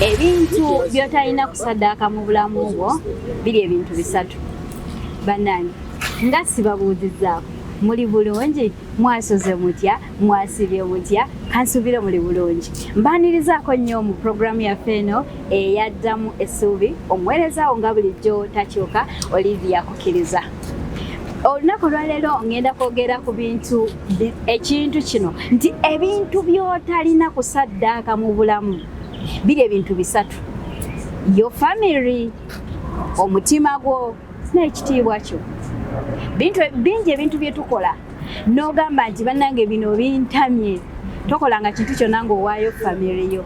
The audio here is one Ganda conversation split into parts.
ebintu byotalina kusaddaaka mu bulamu bwo biri ebintu bisatu. Bannange nga sibabuuzizzaako muli bulungi, mwasoze mutya, mwasibye mutya, kansubire muli bulungi. Mbanirizaako nnyo mu programu yaffe eno eyaddamu essuubi, omuweerezaawo nga bulijjo takyuka, Olivia Kukiriza. Olunaku lwaleero ngenda kwogera ku bintu ekintu kino nti ebintu byotalina kusaddaaka mu bulamu biri ebintu bisatu: your family, omutima gwo n'ekitiibwa kyo. Bingi ebintu bye tukola n'ogamba nti bannange bino bintamye. Tokolanga kintu kyonna ng'owaayo family yo.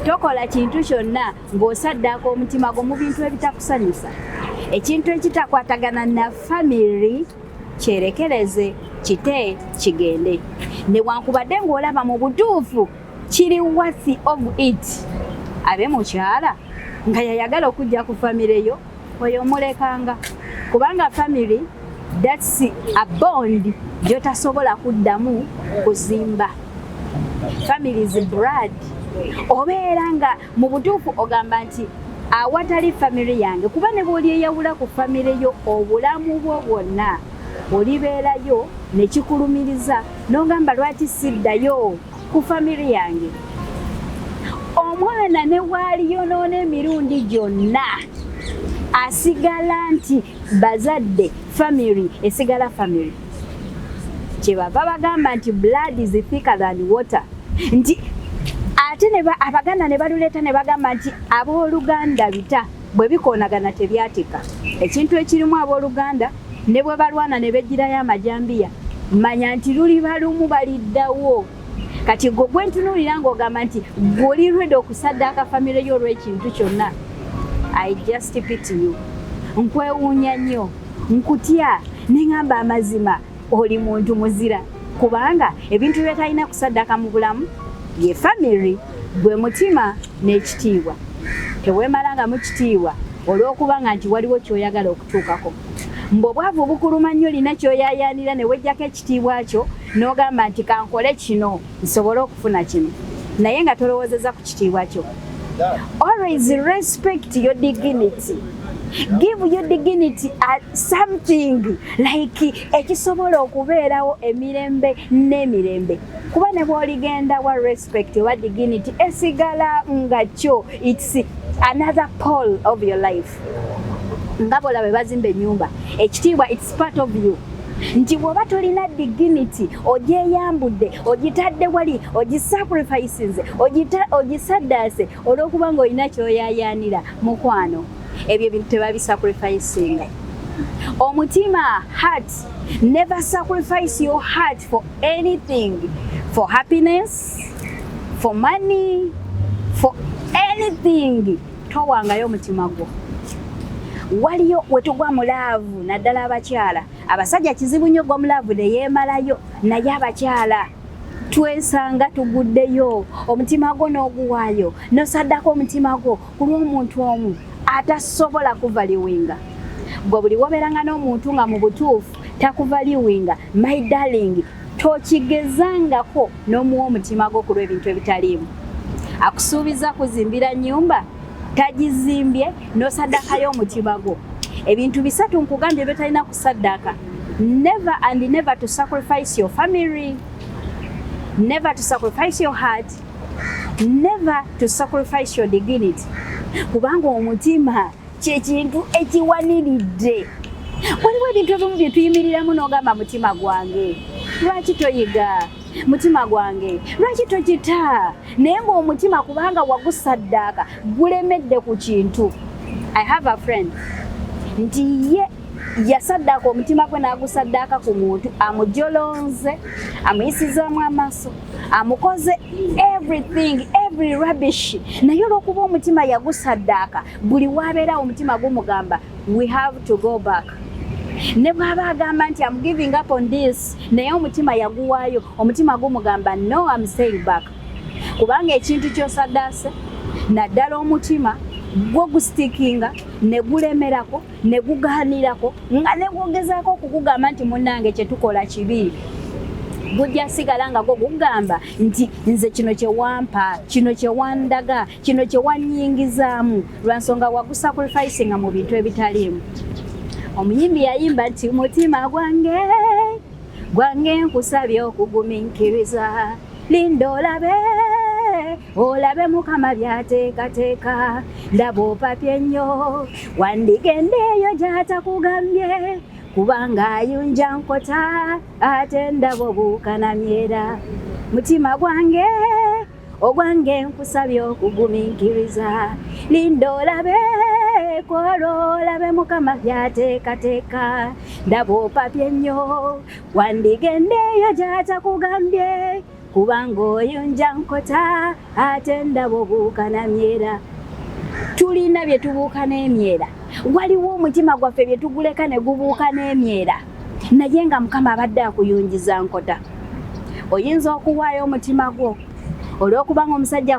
Tokola kintu kyonna ng'osaddaaka omutima gwo mu bintu ebitakusanyusa. Ekintu ekitakwatagana na family kyerekereze, kite kigende. Newankubadde ng'olaba mu butuufu kiri worthy of it, abe mukyala nga yayagala okujja ku family yo, oyo mulekanga. Kubanga family, that's a bond gyotasobola kuddamu kuzimba. Family is blood. Obeera nga mu butuufu ogamba nti awatali family yange, kuba ne bw'olyeyawula ku family yo obulamu bwo bwonna olibeerayo ne kikulumiriza n'ogamba lwaki siddayo ku family yange. Omwana ne bw'aliyonoona emirundi gyonna asigala nti bazadde, family esigala family. Kyebava bagamba nti blood is thicker than water. Nti ate Abaganda ne baluleeta ne bagamba nti abooluganda bita bwe bikoonagana tebyatika. Ekintu ekirimu abooluganda ne bwe balwana ne bejjirayo amajambiya, manya nti luliba lumu baliddawo. Kati gwe gwentunuulira ng'ogamba nti gw'oli ready okusaddaaka family yo olw'ekintu kyonna, I just pity you. Nkwewuunya nnyo, nkutya, ne ngamba amazima oli muntu muzira. Kubanga ebintu byetalina kusaddaaka mu bulamu ye family, gwe mutima n'ekitiibwa. Teweemalanga mu kitiibwa olw'okubanga nti waliwo ky'oyagala okutuukako. Mb'obwavu bukuluma nnyo olina ky'oyaayaanira ne wejjako ekitiibwa kyo n'ogamba nti kankole kino nsobole okufuna kino, naye nga tolowoozeza ku kitiibwa kyo. Always respect your dignity. Give your dignity at something like ekisobola okubeerawo emirembe n'emirembe. Kuba ne bw'oligenda wa respect wa dignity esigala nga kyo, it's another pole of your life. Nga bola bwe bazimba ennyumba, ekitiibwa it's part of you. Nti bw'oba tolina dignity, ogyeyambudde, ogitadde wali, ogisacrifices, ogisaddaase olw'okuba ng'olina ky'oyaayaanira. Mukwano, ebyo ebintu tebabisacrificinga. Omutima, heart, never sacrifice your heart for anything, for happiness, for money, for anything. Towangayo omutima gwo. Waliyo wetugwa mulaavu naddala abakyala. Abasajja kizibu nnyo gwa mulaavu ne yeemalayo, naye abakyala twesanga tuguddeyo, omutima gwo n'oguwaayo, n'osaddako omutima gwo ku lw'omuntu omu atasobola kuvaliwinga. Gwe buli wobeeranga n'omuntu nga mu butuufu takuvaliwinga, my darling, tokigezangako n'omuwa omutima gwo ku lw'ebintu ebitaliimu. Akusuubiza kuzimbira nnyumba, tagizimbye n'osaddakayo omutima gwo. Ebintu bisatu nkugambye byotalina kusaddaaka. Never and never to sacrifice your family, never to sacrifice your heart, never to sacrifice your dignity. Kubanga omutima kyekintu ekiwaniridde. Waliwo ebintu ebimu bye tuyimiriramu n'ogamba mutima gwange, lwaki toyiga? Mutima gwange, lwaki tokita? Naye ng'omutima kubanga wagusaddaaka gulemedde ku kintu. I have a friend nti ye yasaddaaka omutima gwe n'agusaddaaka ku muntu, amujolonze, amuyisizaamu amaaso, amukoze everything, every rubbish. Naye olw'okuba omutima yagusaddaaka, buli waabeera omutima gumugamba we have to go back. Ne bw'aba agamba nti I'm giving up on this, naye omutima yaguwaayo, omutima gumugamba no, I'm staying back. Kubanga ekintu ky'osaddaase naddala omutima gwo gustikinga ne gulemerako ne gugaanirako nga ne gwogezaako okukugamba nti munnange kye tukola kibi. gujja sigala nga gugamba nti nze kino kye wampa, kino kye wandaga, kino kye wannyingizaamu lwansonga wagusacrificinga mu bintu ebitaliimu. Omuyimbi yayimba nti mutima gwange nkusabye okugumiikiriza, linda olabe Mukama byateekateeka, ndaba opapye nnyo wandigendeeyo gy'atakugambye, kubanga ayunja nkota ate ndaba obuukanamyera. Mutima gwange nkusabye okugumiikiriza, linda olabe Mukama byateekateeka, ndaba opapye nnyo wandigendeeyo gy'atakugambye, kubanga oyunja nkota ate ndaba obuukanamyera. Tulina bye tubuuka n'emyera, waliwo omutima gwaffe bye tuguleka ne gubuuka n'emyera, naye nga Mukama abadde akuyunjiza nkota. Oyinza okuwaayo omutima gwo olw'okubanga omusajja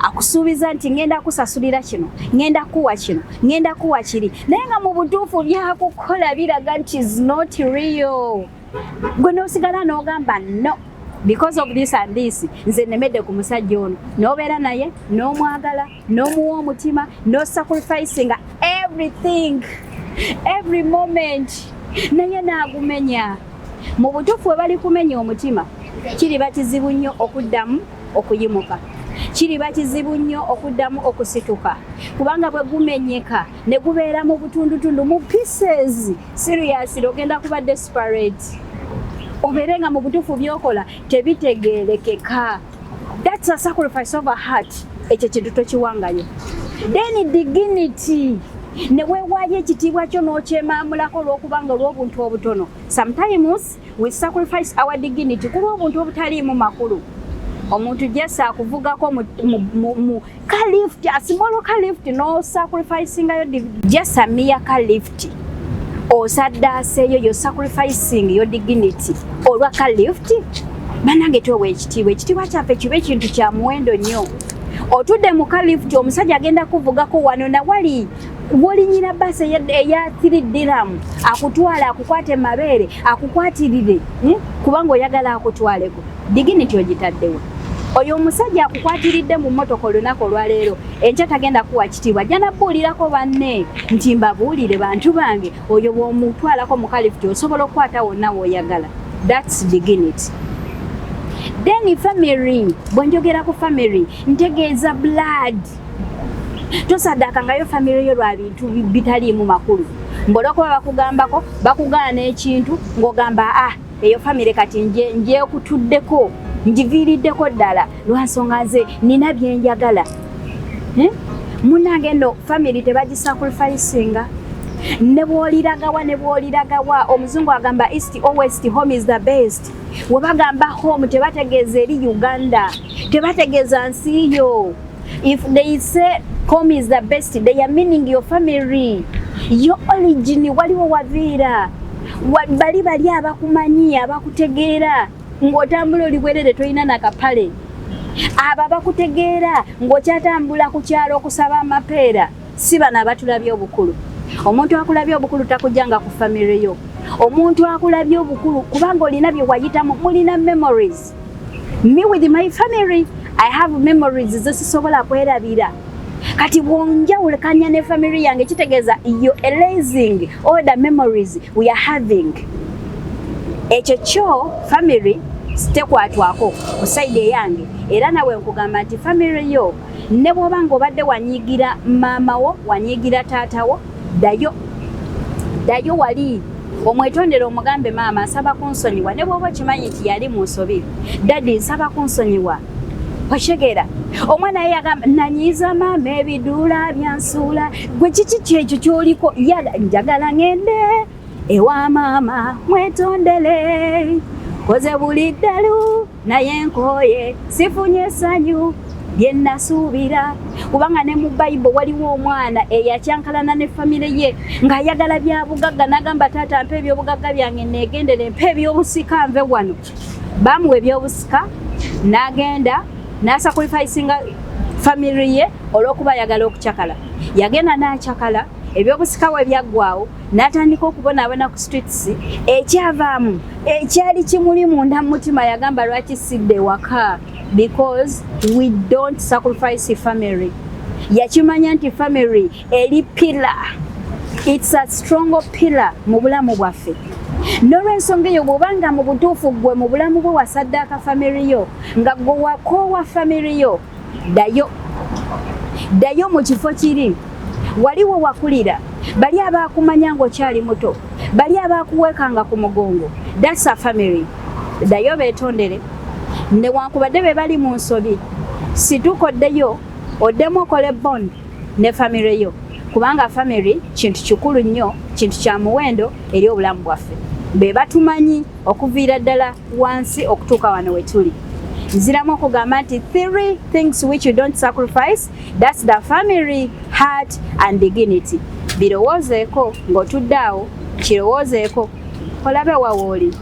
akusuubiza nti ngenda kusasulira kino, ngenda kuwa kino, ngenda kuwa kiri, naye nga mu butuufu byakukola biraga nti is not real. Gwe n'osigala n'ogamba no, because of this and this, nze nemedde ku musajja ono, n'obeera naye n'omwagala, n'omuwa omutima, no sacrificing everything, every moment, naye n'agumenya. Mu butuufu we bali kumenya omutima, kiriba kizibu nnyo okuddamu okuyimuka, kiriba kizibu nnyo okuddamu okusituka, kubanga bwe gumenyeka ne gubeera mu butundutundu mu pieces, seriously ogenda kuba desperate. Obeere nga mu butuufu byokola tebitegeerekeka. That's a sacrifice of a heart. Ekyo kintu tokiwangayo. Then dignity. Ne weewaayo ekitiibwa kyo n'okyemaamulako olw'okubanga olw'obuntu obutono. Sometimes we sacrifice our dignity ku lw'obuntu obutaliimu makulu. Omuntu jessa akuvugako mu car lift, a small car lift, no sacrificing just a mere car lift. Osaddaseeyo, you're sacrificing your dignity olwa car lift. Banange tuwe ekitiibwa kyaffe kibe ekintu kya muwendo nnyo. Otudde mu car lift, omusajja agenda kuvugako wano na wali nyina basi eya 3 dirham, akutwala akukwate mabeere akukwatirire, kubanga oyagala akutwaleko. Dignity ogitaddewo. Oyo omusajja akukwatiridde mu mmotoka olunaku olwaleero, enkya tagenda kuwa kitiibwa, jana buulirako banne nti mbabuulire bantu bange, oyo bw'omutwalako mu car lift osobola okukwata wonna w'oyagala. That's dignity. Then family, bwenjogera ku family, ntegeeza blood. Tosaddakangayo family yo lwa bintu bitaliimu makulu. Mbolokuba bakugaana ekintu ng'ogamba eyo family kati nje okutuddeko, njiviiriddeko ddala lwansonga nze nina bye njagala. Munnange no family tebagisacrificinga. Ne bw'oliragawa omuzungu agamba east or west, home is the best. We bagamba home tebategeeza eri Uganda, tebategeeza nsi yo. If they say home is the best, they are meaning your family, your origin, waliwo waviira, bali abakumanyi abakutegeera ng'otambula oli bwerere toyina nakapale, abo abakutegeera ng'okyatambula ku kyalo okusaba amapeera, si bano abatulabye obukulu. Omuntu akulabye obukulu takujjanga ku family yo. Omuntu akulabye obukulu kubanga olina bye wayitamu, mulina memories. Me with my family, I have memories zesisobola kwerabira. Kati bwonjawulekanya ne family yange kitegeeza you're erasing all the memories we are having. Ekyo kyo family tekwatwako ku side yange, era nawe nkugamba nti family yo ne bw'obanga obadde wanyigira maama wo, wanyigira taata wo, dayo wali omwetondere omugambe maama nsaba kunsonyiwa, ne bw'oba kimanyi nti yali mu nsobi, dadi nsaba kunsonyiwa. Oshegera omwana yagamba nanyiza maama ebiduula byansuula, gwe kiki kyekyo kyoliko? Njagala ngende ewa maama mwetondere, koze buli ddalu naye nkooye sifunye essanyu lye nasuubira. Kubanga ne mu Bible waliwo omwana eyakyankalana ne family ye ng'ayagala bya bugagga, n'agamba taata mpa ebyobugagga byange neegendere, mpa ebyobusika nve wano. Bamuwa ebyobusika n'agenda n'asacrificinga family ye olw'okuba ayagala okucakala. Yagenda n'akyakala, ebyobusika we byaggwaawo n'atandika okubonaabona ku streets ekyavaamu ekyali kimuli munda mu mutima yagamba lwaki sidde waka because we don't sacrifice family. Yakimanya nti family eri pillar, it's a strong pillar mu bulamu bwaffe. N'olwensonga eyo bw'obanga mu butuufu gwe mu bulamu bwe wasaddaaka family yo nga gwe wakoowa family yo dayo mu kifo kiri waliwo wakulira bali abaakumanya ng'okyali muto bali abaakuweekanga ku mugongo, that's a family. Dayo beetondere newankubadde be bali mu nsobi situkoddeyo oddemu okole bond ne family yo kubanga family kintu kikulu nnyo, kintu kya muwendo eri obulamu bwaffe. Be batumanyi okuviira ddala wansi okutuuka wano we tuli. Nziramu okugamba nti 3 things which you don't sacrifice, that's the family, heart and dignity. Birowoozeeko ng'otudde awo, kirowoozeeko olabe wawooli.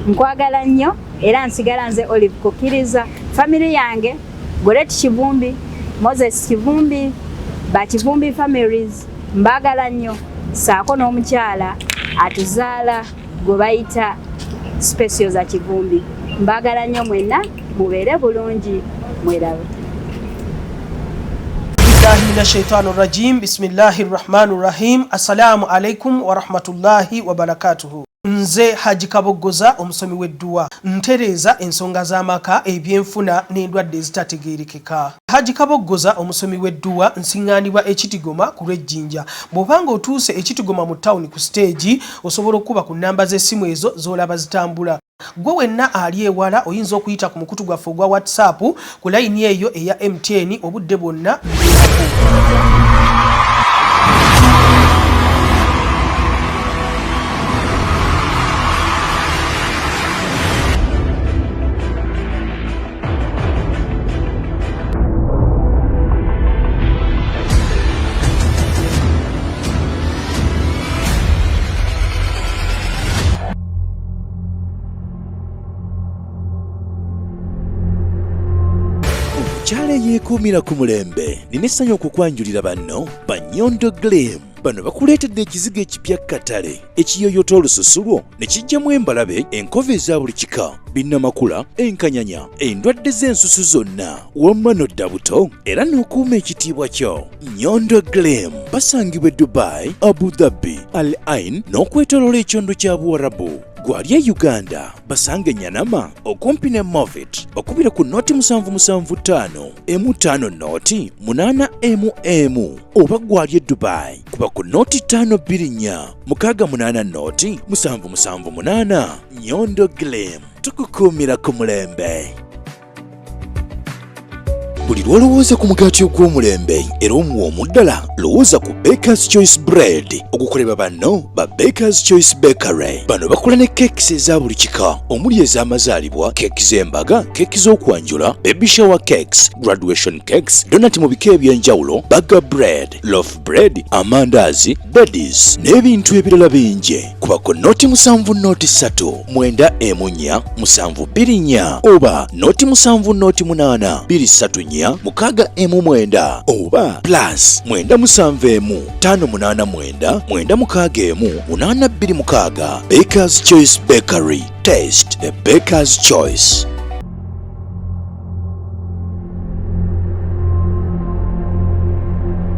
Nkwagala nnyo era nsigala nze Olive kukkiriza family yange Goret Kivumbi, Moses Kivumbi, Bakivumbi families mbagala nnyo saako n'omukyala atuzaala gwe bayita Special za Kivumbi. Mbagala nnyo mwenna mubeere bulungi mwerabe. Mina shaitani rajim. Bismillahir rahmanir rahim. Assalamu alaikum wa rahmatullahi wa barakatuhu. Nze Haji Kabogoza omusomi w'edduwa ntereeza ensonga z'amaka ebyenfuna n'endwadde ezitategeerekeka. Haji Kabogoza omusomi w'edduwa nsiŋŋaanibwa Ekitigoma ku lw'Ejjinja. Bw'obanga otuuse Ekitigoma mu ttawuni ku siteegi osobola okuba ku nnamba z'essimu ezo z'olaba zitambula. Gwe wenna ali ewala oyinza okuyita ku mukutu gwaffe ogwa WhatsApp ku layini eyo eya MTN obudde bwonna. Chale yeekuumira ku mulembe nina essanyu okukwanjulira banno ba Nyondo Glam. Bano bakuleetedde ekizigo ekipya katale ekiyoyota olususu lwo ne kijjamu embalabe, enkova eza buli kika, binnamakula, enkanyanya, endwadde z'ensusu zonna wamma n'odda buto era n'okuuma ekitiibwa kyo. Nyondo Glam basangibwa Dubai, Abu Dhabi, Al Ain n'okwetooloola ekyondo kya Buwarabu. Gwali e Uganda basange Nyanama okumpi ne Movit okubira ku noti 775 M5 noti 8 oba gwali e Dubai kuba ku noti 524 680 noti 778. Nyondo Glam tukukuumira ku mulembe. Buli lwolowooza ku mugaati ogw'omulembe era omuwa omuddala lowooza ku Baker's Choice Bread okukolebwa banno ba Baker's Choice Bakery. Bano bakola ne cakes eza buli kika omuli ez'amazaalibwa, keeki z'embaga, keeki z'okwanjula, baby shower cakes, graduation cakes, donut mu bika eby'enjawulo, burger bread, loaf bread, amandaazi, buddies n'ebintu ebirala bingi. Kuba ku noti 7 noti 3 9 4 724 oba noti 7 noti 8 234 6 9 oba plus 9 7 5 8 9 8 Baker's Choice Bakery. Taste the Baker's Choice.